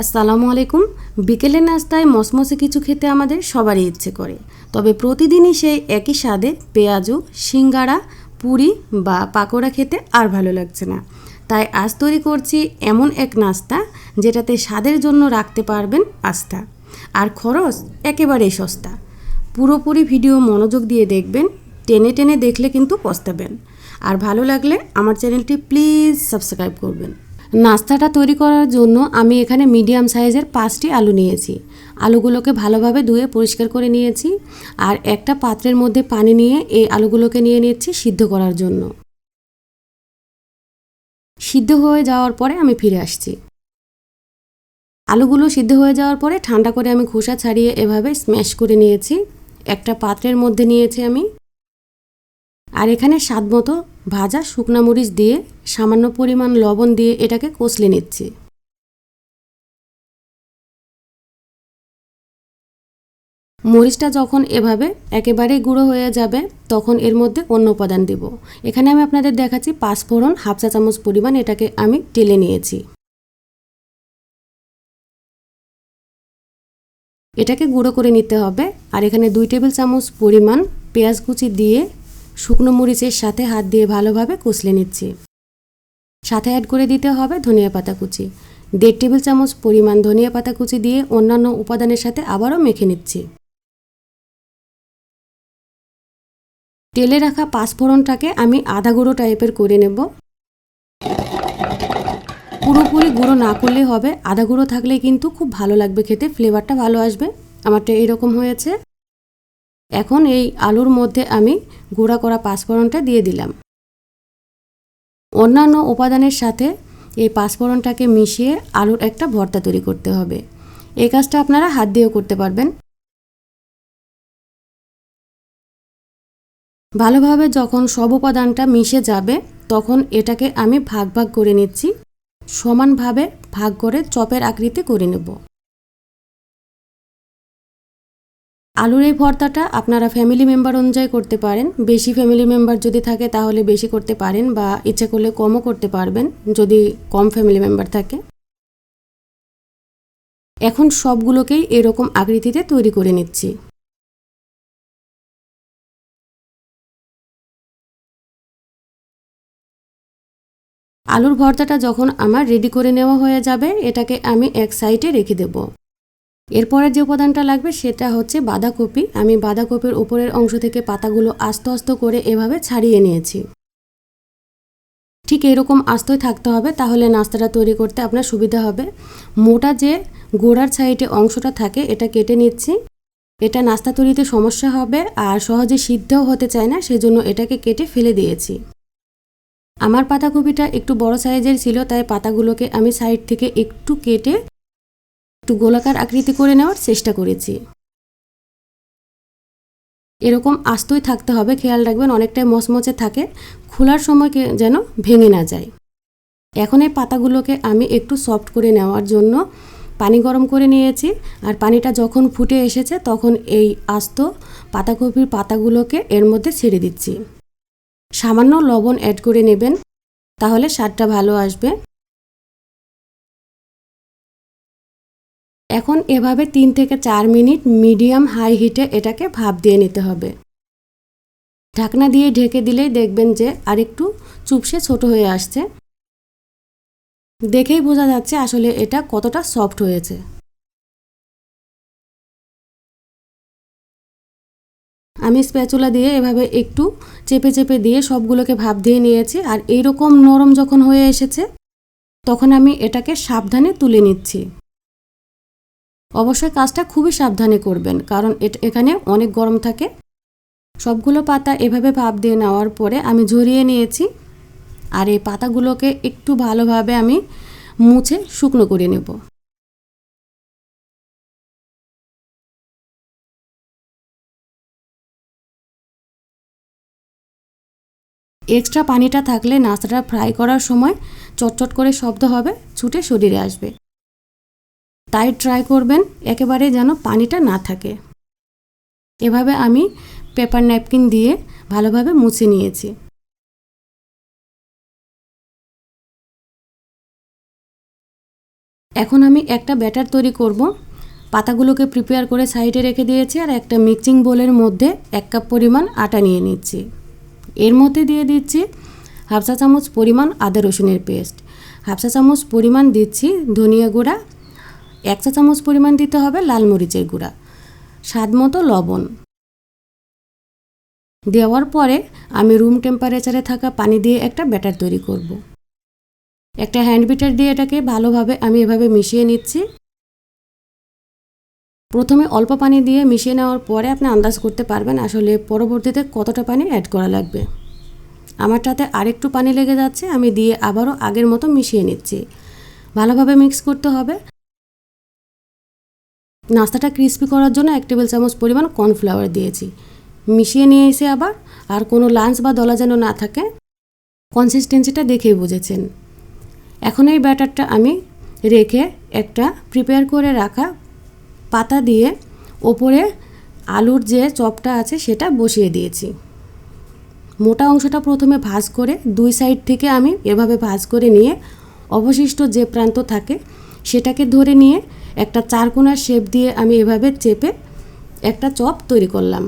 আসসালামু আলাইকুম। বিকেলের নাস্তায় মসমসে কিছু খেতে আমাদের সবারই ইচ্ছে করে, তবে প্রতিদিনই সেই একই স্বাদে পেঁয়াজু, সিঙ্গাড়া, পুরি বা পাকোড়া খেতে আর ভালো লাগছে না। তাই আজ তৈরি করছি এমন এক নাস্তা যেটাতে স্বাদের জন্য রাখতে পারবেন আস্থা, আর খরচ একেবারেই সস্তা। পুরোপুরি ভিডিও মনোযোগ দিয়ে দেখবেন, টেনে টেনে দেখলে কিন্তু পস্তাবেন। আর ভালো লাগলে আমার চ্যানেলটি প্লিজ সাবস্ক্রাইব করবেন। নাস্তাটা তৈরি করার জন্য আমি এখানে মিডিয়াম সাইজের 5টি আলু নিয়েছি। আলুগুলোকে ভালোভাবে ধুয়ে পরিষ্কার করে নিয়েছি, আর একটা পাত্রের মধ্যে পানি নিয়ে এই আলুগুলোকে নিয়ে নিচ্ছি সিদ্ধ করার জন্য। সিদ্ধ হয়ে যাওয়ার পরে আমি ফিরে আসছি। আলুগুলো সিদ্ধ হয়ে যাওয়ার পরে ঠান্ডা করে আমি খোসা ছাড়িয়ে এভাবে স্ম্যাশ করে নিয়েছি। একটা পাত্রের মধ্যে নিয়েছি আমি, আর এখানে স্বাদ মতো ভাজা শুকনা মরিচ দিয়ে সামান্য পরিমাণ লবণ দিয়ে এটাকে কষলে নিচ্ছি। মরিচটা যখন এভাবে একেবারে গুঁড়ো হয়ে যাবে তখন এর মধ্যে অন্য উপাদান দিব। এখানে আমি আপনাদের দেখাচ্ছি 5 ফোড়ন, হাফ চা চামচ পরিমাণ এটাকে আমি টেলে নিয়েছি। এটাকে গুঁড়ো করে নিতে হবে। আর এখানে 2 টেবিল চামচ পরিমাণ পেঁয়াজ কুচি দিয়ে শুকনো মরিচের সাথে হাত দিয়ে ভালোভাবে কষলে নিচ্ছি। সাথে অ্যাড করে দিতে হবে ধনিয়া পাতা কুচি। 1.5 টেবিল চামচ পরিমাণ ধনিয়া পাতা কুচি দিয়ে অন্যান্য উপাদানের সাথে আবারও মেখে নিচ্ছি। তেলে রাখা 5 ফোড়নটাকে আমি আধা গুঁড়ো টাইপের করে নেব। পুরোপুরি গুঁড়ো না করলে হবে, আধা গুঁড়ো থাকলে কিন্তু খুব ভালো লাগবে খেতে, ফ্লেভারটা ভালো আসবে। আমারটা এইরকম হয়েছে। এখন এই আলুর মধ্যে আমি গুঁড়া করা 5 ফোড়নটা দিয়ে দিলাম। অন্যান্য উপাদানের সাথে এই 5 ফোড়নটাকে মিশিয়ে আলুর একটা ভর্তা তৈরি করতে হবে। এই কাজটা আপনারা হাত দিয়েও করতে পারবেন। ভালোভাবে যখন সব উপাদানটা মিশে যাবে তখন এটাকে আমি ভাগ ভাগ করে নিচ্ছি। সমানভাবে ভাগ করে চপের আকৃতি করে নেব। আলুর এই ভর্তাটা আপনারা ফ্যামিলি মেম্বার অনুযায়ী করতে পারেন। বেশি ফ্যামিলি মেম্বার যদি থাকে তাহলে বেশি করতে পারেন, বা ইচ্ছে করলে কমও করতে পারবেন যদি কম ফ্যামিলি মেম্বার থাকে। এখন সবগুলোকেই এরকম আকৃতিতে তৈরি করে নিচ্ছি। আলুর ভর্তাটা যখন আমার রেডি করে নেওয়া হয়ে যাবে এটাকে আমি এক সাইডে রেখে দেব। এরপরে যে উপাদানটা লাগবে সেটা হচ্ছে বাঁধাকপি। আমি বাঁধাকপির উপরের অংশ থেকে পাতাগুলো আস্তে আস্তে করে এভাবে ছাড়িয়ে নিয়েছি। ঠিক এরকম আস্তই থাকতে হবে, তাহলে নাস্তাটা তৈরি করতে আপনার সুবিধা হবে। মোটা যে গোড়ার সাইডে অংশটা থাকে এটা কেটে নিচ্ছি। এটা নাস্তা তৈরিতে সমস্যা হবে আর সহজে সিদ্ধও হতে চায় না, সেজন্য এটাকে কেটে ফেলে দিয়েছি। আমার পাতাকপিটা একটু বড় সাইজের ছিল, তাই পাতাগুলোকে আমি সাইড থেকে একটু কেটে একটু গোলাকার আকৃতি করে নেওয়ার চেষ্টা করেছি। এরকম আস্তই থাকতে হবে, খেয়াল রাখবেন অনেকটাই মচমচে থাকে, খোলার সময় যেন ভেঙে না যায়। এখন এই পাতাগুলোকে আমি একটু সফট করে নেওয়ার জন্য পানি গরম করে নিয়েছি, আর পানিটা যখন ফুটে এসেছে তখন এই আস্ত পাতাকপির পাতাগুলোকে এর মধ্যে ছেড়ে দিচ্ছি। সামান্য লবণ অ্যাড করে নেবেন, তাহলে স্বাদটা ভালো আসবে। এখন এভাবে 3 থেকে 4 মিনিট মিডিয়াম হাই হিটে এটাকে ভাপ দিয়ে নিতে হবে। ঢাকনা দিয়ে ঢেকে দিলেই দেখবেন যে আরেকটু চুপসে ছোট হয়ে আসছে। দেখেই বোঝা যাচ্ছে আসলে এটা কতটা সফট হয়েছে। আমি স্প্যাচুলা দিয়ে এভাবে একটু চেপে চেপে দিয়ে সবগুলোকে ভাপ দিয়ে নিয়েছি, আর এইরকম নরম যখন হয়ে এসেছে তখন আমি এটাকে সাবধানে তুলে নিচ্ছি। অবশ্যই কাজটা খুবই সাবধানে করবেন, কারণ এখানে অনেক গরম থাকে। সবগুলো পাতা এভাবে ভাপ দিয়ে নেওয়ার পরে আমি ঝরিয়ে নিয়েছি, আর এই পাতাগুলোকে একটু ভালোভাবে আমি মুছে শুকনো করে নেব। এক্সট্রা পানিটা থাকলে নাস্তাটা ফ্রাই করার সময় চটচট করে শব্দ হবে, ছুটে শরীরে আসবে। তাই ট্রাই করবেন একেবারে যেন পানিটা না থাকে। এভাবে আমি পেপার ন্যাপকিন দিয়ে ভালোভাবে মুছে নিয়েছি। এখন আমি একটা ব্যাটার তৈরি করব। পাতাগুলোকে প্রিপেয়ার করে সাইডে রেখে দিয়েছি আর একটা মিক্সিং বোলের মধ্যে 1 কাপ পরিমাণ আটা নিয়ে নিচ্ছি। এর মধ্যে দিয়ে দিচ্ছি হাফ চা চামচ পরিমাণ আদা রসুনের পেস্ট, হাফ চা চামচ পরিমাণ দিচ্ছি ধনিয়া গুঁড়া, 1 চা চামচ পরিমাণ দিতে হবে লাল মরিচের গুঁড়া, স্বাদ মতো লবণ। দেওয়ার পরে আমি রুম টেম্পারেচারে থাকা পানি দিয়ে একটা ব্যাটার তৈরি করব। একটা হ্যান্ড বিটার দিয়ে এটাকে ভালোভাবে আমি এভাবে মিশিয়ে নিচ্ছি। প্রথমে অল্প পানি দিয়ে মিশিয়ে নেওয়ার পরে আপনি আন্দাজ করতে পারবেন আসলে পরবর্তীতে কতটা পানি অ্যাড করা লাগবে। আমারটাতে আরেকটু পানি লেগে যাচ্ছে, আমি দিয়ে আবারও আগের মতো মিশিয়ে নিচ্ছি। ভালোভাবে মিক্স করতে হবে। নাস্তাটা ক্রিস্পি করার জন্য 1 টেবিল চামচ পরিমাণ কর্নফ্লাওয়ার দিয়েছি। মিশিয়ে নিয়ে এসে আবার আর কোনো লাঞ্চ বা দলা যেন না থাকে, কনসিস্টেন্সিটা দেখেই বুঝেছেন। এখন এই ব্যাটারটা আমি রেখে একটা প্রিপেয়ার করে রাখা পাতা দিয়ে ওপরে আলুর যে চপটা আছে সেটা বসিয়ে দিয়েছি। মোটা অংশটা প্রথমে ভাঁজ করে 2 সাইড থেকে আমি এভাবে ভাঁজ করে নিয়ে অবশিষ্ট যে প্রান্ত থাকে সেটাকে ধরে নিয়ে একটা চারকোনার শেপ দিয়ে আমি এভাবে চেপে একটা চপ তৈরি করলাম।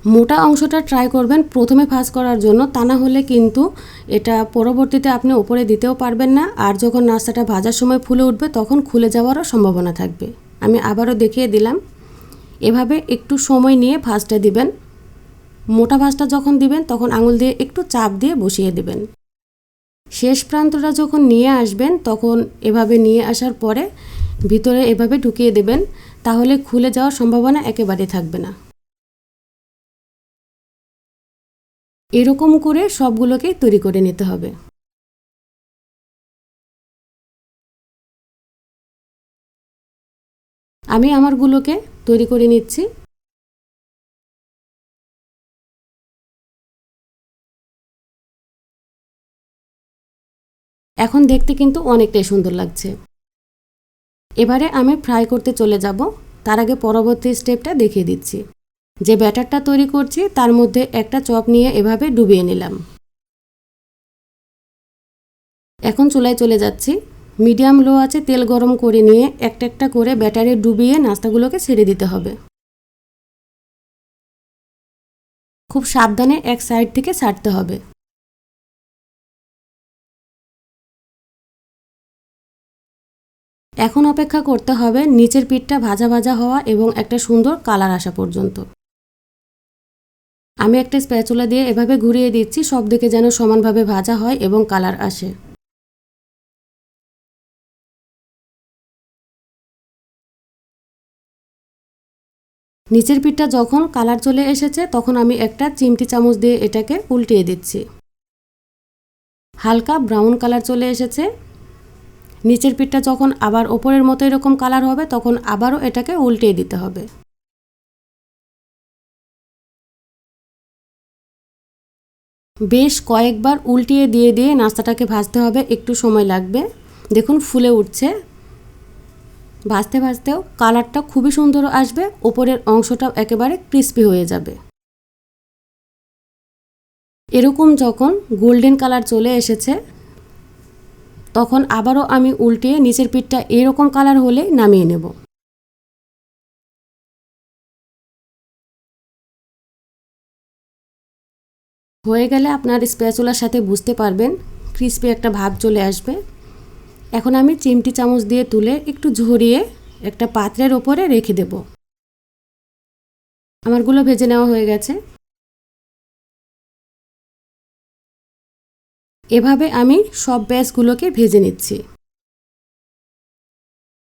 মোটা অংশটা ট্রাই করবেন প্রথমে ভাঁজ করার জন্য, তা না হলে কিন্তু এটা পরবর্তীতে আপনি উপরে দিতেও পারবেন না, আর যখন নাস্তাটা ভাজার সময় ফুলে উঠবে তখন খুলে যাওয়ারও সম্ভাবনা থাকবে। আমি আবারও দেখিয়ে দিলাম। এভাবে একটু সময় নিয়ে ভাঁজটা দিবেন। মোটা ভাঁজটা যখন দিবেন তখন আঙুল দিয়ে একটু চাপ দিয়ে বসিয়ে দেবেন। শেষ প্রান্তটা যখন নিয়ে আসবেন তখন এভাবে নিয়ে আসার পরে ভিতরে এভাবে ঢুকিয়ে দেবেন, তাহলে খুলে যাওয়ার সম্ভাবনা একেবারে থাকবে না। এরকম করে সবগুলোকেই তৈরি করে নিতে হবে। আমি আমারগুলোকে তৈরি করে নিচ্ছি। এখন দেখতে কিন্তু অনেকটাই সুন্দর লাগছে। এবারে আমি ফ্রাই করতে চলে যাব। তার আগে পরবর্তী স্টেপটা দেখিয়ে দিচ্ছি। যে ব্যাটারটা তৈরি করছি তার মধ্যে একটা চপ নিয়ে এভাবে ডুবিয়ে নিলাম। এখন চুলায় চলে যাচ্ছি। মিডিয়াম লো আছে তেল গরম করে নিয়ে একটা একটা করে ব্যাটারে ডুবিয়ে নাস্তাগুলোকে ছেড়ে দিতে হবে। খুব সাবধানে এক সাইড থেকে ছাড়তে হবে। এখন অপেক্ষা করতে হবে নিচের পিঠটা ভাজা ভাজা হওয়া এবং একটা সুন্দর কালার আসা পর্যন্ত। আমি একটা স্প্যাচুলা দিয়ে এভাবে ঘুরিয়ে দিচ্ছি, সব দিকে যেন সমানভাবে ভাজা হয় এবং কালার আসে। নিচের পিঠটা যখন কালার চলে এসেছে তখন আমি একটা চিমটি চামচ দিয়ে এটাকে উল্টিয়ে দিচ্ছি। হালকা ব্রাউন কালার চলে এসেছে। নিচের পিঠটা যখন আবার ওপরের মতো এরকম কালার হবে তখন আবারও এটাকে উল্টিয়ে দিতে হবে। বেশ কয়েকবার উল্টিয়ে দিয়ে দিয়ে নাস্তাটাকে ভাজতে হবে, একটু সময় লাগবে। দেখুন ফুলে উঠছে। ভাজতে ভাজতেও কালারটা খুবই সুন্দর আসবে, ওপরের অংশটাও একেবারে ক্রিস্পি হয়ে যাবে। এরকম যখন গোল্ডেন কালার চলে এসেছে তখন আবারও আমি উল্টিয়ে নিচের পিঠটা এরকম কালার হলে নামিয়ে নেব। হয়ে গেলে আপনার স্প্যাচুলার সাথে বুঝতে পারবেন ক্রিস্পি একটা ভাব চলে আসবে। এখন আমি চিমটি চামচ দিয়ে তুলে একটু ঝরিয়ে একটা পাত্রের ওপরে রেখে দেব। আমারগুলো ভেজে নেওয়া হয়ে গেছে। এভাবে আমি সব ব্যাচগুলোকে ভেজে নিচ্ছি।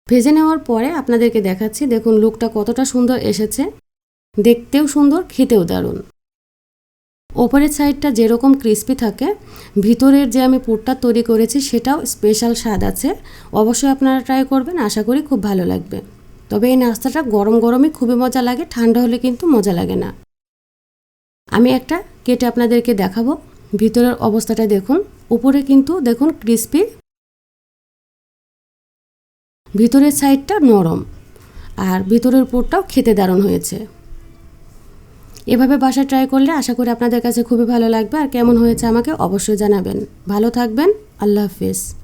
ভেজে নেওয়ার পরে আপনাদেরকে দেখাচ্ছি, দেখুন লুকটা কতটা সুন্দর এসেছে। দেখতেও সুন্দর, খেতেও দারুণ। ওপরের সাইডটা যেরকম ক্রিস্পি থাকে, ভিতরের যে আমি পুরটা তৈরি করেছি সেটাও স্পেশাল স্বাদ আছে। অবশ্যই আপনারা ট্রাই করবেন, আশা করি খুব ভালো লাগবে। তবে এই নাস্তাটা গরম গরমই খুবই মজা লাগে, ঠান্ডা হলে কিন্তু মজা লাগে না। আমি একটা কেটে আপনাদেরকে দেখাবো। ভিতরের অবস্থাটা দেখুন, উপরে কিন্তু দেখুন ক্রিস্পি, ভিতরের সাইডটা নরম, আর ভিতরের পুরটাও খেতে দারুণ হয়েছে। এভাবে বাসায় ট্রাই করলে আশা করি আপনাদের কাছে খুবই ভালো লাগবে। আর কেমন হয়েছে আমাকে অবশ্যই জানাবেন। ভালো থাকবেন। আল্লাহ হাফিজ।